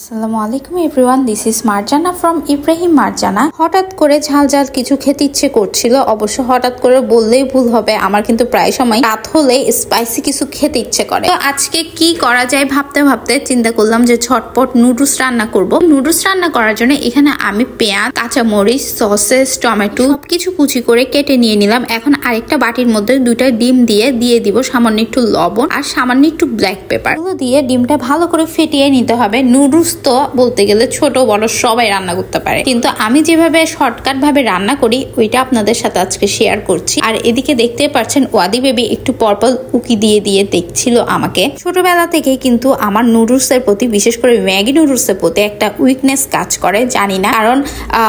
আসসালামু আলাইকুম everyone, this is Marjana from Ibrahim Marjana. হঠাৎ করে ঝাল ঝাল কিছু খেতে ইচ্ছে করছিল। অবশ্য হঠাৎ করে বললেই ভুল হবে, আমার কিন্তু প্রায় সময় রাত হলে স্পাইসি কিছু খেতে ইচ্ছে করে। তো আজকে কি করা যায় ভাবতে ভাবতে চিন্তা করলাম যে ঝটপট নুডলস রান্না করব। নুডলস রান্না করার জন্য এখানে আমি পেঁয়াজ, কাঁচামরিচ, সসেস, টমেটো সবকিছু কুচি করে কেটে নিয়ে নিলাম। এখন আরেকটা বাটির মধ্যে দুইটা ডিম দিয়ে দিব সামান্য একটু লবণ আর সামান্য একটু ব্ল্যাক পেপার। এগুলো দিয়ে ডিমটা ভালো করে ফেটিয়ে নিতে হবে। নুডলস তো বলতে গেলে ছোট বড় সবাই রান্না করতে পারে, কিন্তু আমি যেভাবে শর্টকাট ভাবে রান্না করি ওইটা আপনাদের সাথে আজকে শেয়ার করছি। আর এদিকে দেখতে পাচ্ছেন ওয়াদি বেবি একটু পরপর উকি দিয়ে দেখছিল আমাকে। ছোটবেলা থেকে কিন্তু আমার নুডলস এর প্রতি, বিশেষ করে ম্যাগি নুডলস এর প্রতি একটা উইকনেস কাজ করে, জানি না কারণ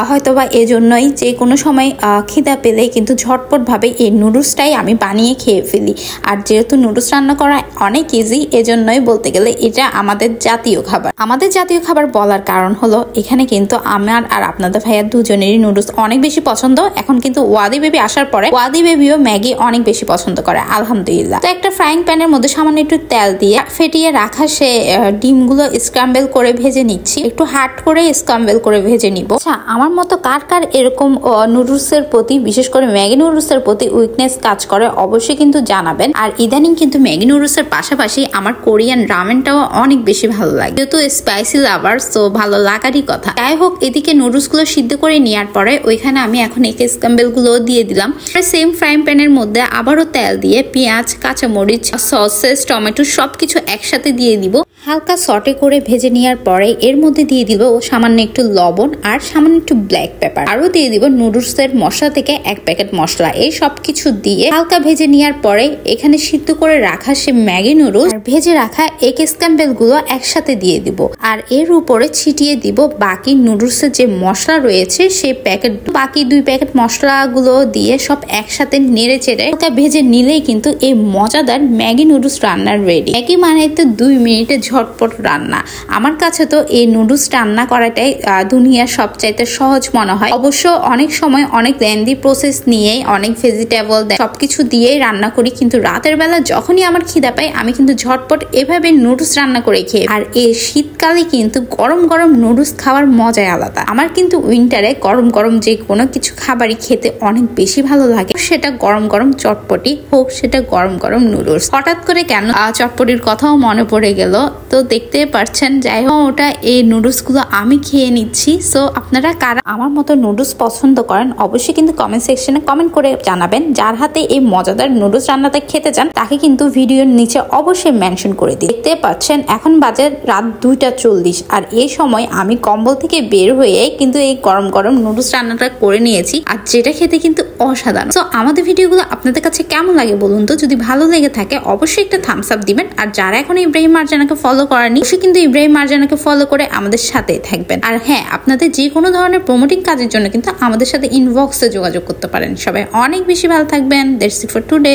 হয়তোবা এজন্যই যে কোনো সময় খিদা পেলে কিন্তু ঝটপট ভাবে এই নুডলসটাই আমি বানিয়ে খেয়ে ফেলি। আর যেহেতু নুডলস রান্না করা অনেক ইজি, এজন্যই বলতে গেলে এটা আমাদের জাতীয় খাবার। আমাদের জাতীয় খাবার বলার কারণ হলো এখানে কিন্তু আমার আর আপনাদের ভাইয়া দুজনেরই নুডলস অনেক বেশি পছন্দ। এখন কিন্তু ওয়াদি বেবি আসার পরে ওয়াদি বেবিও ম্যাগি অনেক বেশি পছন্দ করে, আলহামদুলিল্লাহ। তো একটা ফ্রাইং প্যানের মধ্যে সামান্য একটু তেল দিয়ে ফেটিয়ে রাখা সে ডিমগুলো স্ক্রাম্বল করে ভেজে নিচ্ছি। একটু হার্ড করে স্ক্রাম্বল করে ভেজে নিব। আচ্ছা, আমার মতো কার কার এরকম নুডলস এর প্রতি, বিশেষ করে ম্যাগি নুডলস এর প্রতি উইকনেস কাজ করে অবশ্যই কিন্তু জানাবেন। আর ইদানিং কিন্তু ম্যাগি নুডলস এর পাশাপাশি আমার কোরিয়ান রামেনটাও অনেক বেশি ভালো লাগে, যেহেতু স্পাইসি লাভার, তো ভালো লাগারই কথা। যাই হোক, এদিকে নুডলস গুলো সিদ্ধ করে নেওয়ার পরে ওইখানে আমি এখন এই স্ক্রাম্বল গুলো দিয়ে দিলাম। সেম ফ্রাইং প্যানের মধ্যে আবারও তেল দিয়ে পেঁয়াজ, কাঁচামরিচ, সসেস, টমেটো সবকিছু একসাথে দিয়ে দিব। হালকা সটে করে ভেজে নেওয়ার পরে এর মধ্যে দিয়ে দিব সামান্য একটু লবণ আর সামান্য একটু ব্ল্যাক পেপার। আরও দিয়ে দিব নুডলস এর মশলা থেকে 1 প্যাকেট মশলা। এই সবকিছু দিয়ে হালকা ভেজে নেওয়ার পরে এখানে সিদ্ধ করে রাখা সে ম্যাগি নুডলস আর ভেজে রাখা এগ স্ক্রাম্বল গুলো একসাথে দিয়ে দিব। আর এর উপরে ছিটিয়ে দিব বাকি নুডলস এর যে মশলা রয়েছে সেই প্যাকেট, বাকি 2 প্যাকেট মশলা গুলো দিয়ে সব একসাথে নেড়ে চেড়ে হালকা ভেজে নিলেই কিন্তু এই মজাদার ম্যাগি নুডলস রান্নার রেডি। ম্যাগি মানে তো 2 মিনিটে ঝটপট রান্না। আমার কাছে তো এই নুডলস রান্না করাটাই দুনিয়ার সবচাইতে সহজ মনে হয়। অবশ্য অনেক সময় অনেক লেন্দি প্রসেস নিয়ে অনেক ভেজিটেবল সবকিছু দিয়েই রান্না করি, কিন্তু রাতের বেলা যখনই আমার খিদা পাই আমি কিন্তু ঝটপট এভাবে নুডলস রান্না করে খেয়ে। আর এই শীতকালে কিন্তু গরম গরম নুডলস খাওয়ার মজাই আলাদা। আমার কিন্তু উইন্টারে গরম গরম যে কোনো কিছু খাবারই খেতে অনেক বেশি ভালো লাগে, সেটা গরম গরম চটপটি হোক, সেটা গরম গরম নুডলস। হঠাৎ করে কেন চটপটির কথাও মনে পড়ে গেল, তো দেখতে পাচ্ছেন। যাই হোক, ওটা এই নুডলস গুলো আমি খেয়ে নিচ্ছি। সো আপনারা কারা আমার মতো নুডলস পছন্দ করেন অবশ্যই কিন্তু কমেন্ট সেকশনে কমেন্ট করে জানাবেন। যার হাতে এই মজাদার নুডলস রান্নাটা খেতে চান তাকে কিন্তু ভিডিওর নিচে অবশ্যই মেনশন করে দিই। দেখতে পাচ্ছেন এখন বাজে রাত 2:40 আর এই সময় আমি কম্বল থেকে বের হয়ে কিন্তু এই গরম গরম নুডলস রান্নাটা করে নিয়েছি, আর যেটা খেতে কিন্তু অসাধারণ। তো আমাদের ভিডিওগুলো আপনাদের কাছে কেমন লাগে বলুন তো। যদি ভালো লেগে থাকে অবশ্যই একটা থামস আপ দিবেন। আর যারা এখন ইব্রাহিম মারজানাকে ফলো করেনি সে কিন্তু ইব্রাহিম মারজানাকে ফলো করে আমাদের সাথেই থাকবেন। আর হ্যাঁ, আপনাদের যে কোনো ধরনের প্রমোটিং কাজের জন্য কিন্তু আমাদের সাথে ইনবক্সে যোগাযোগ করতে পারেন। সবাই অনেক বেশি ভালো থাকবেন। That's it for today.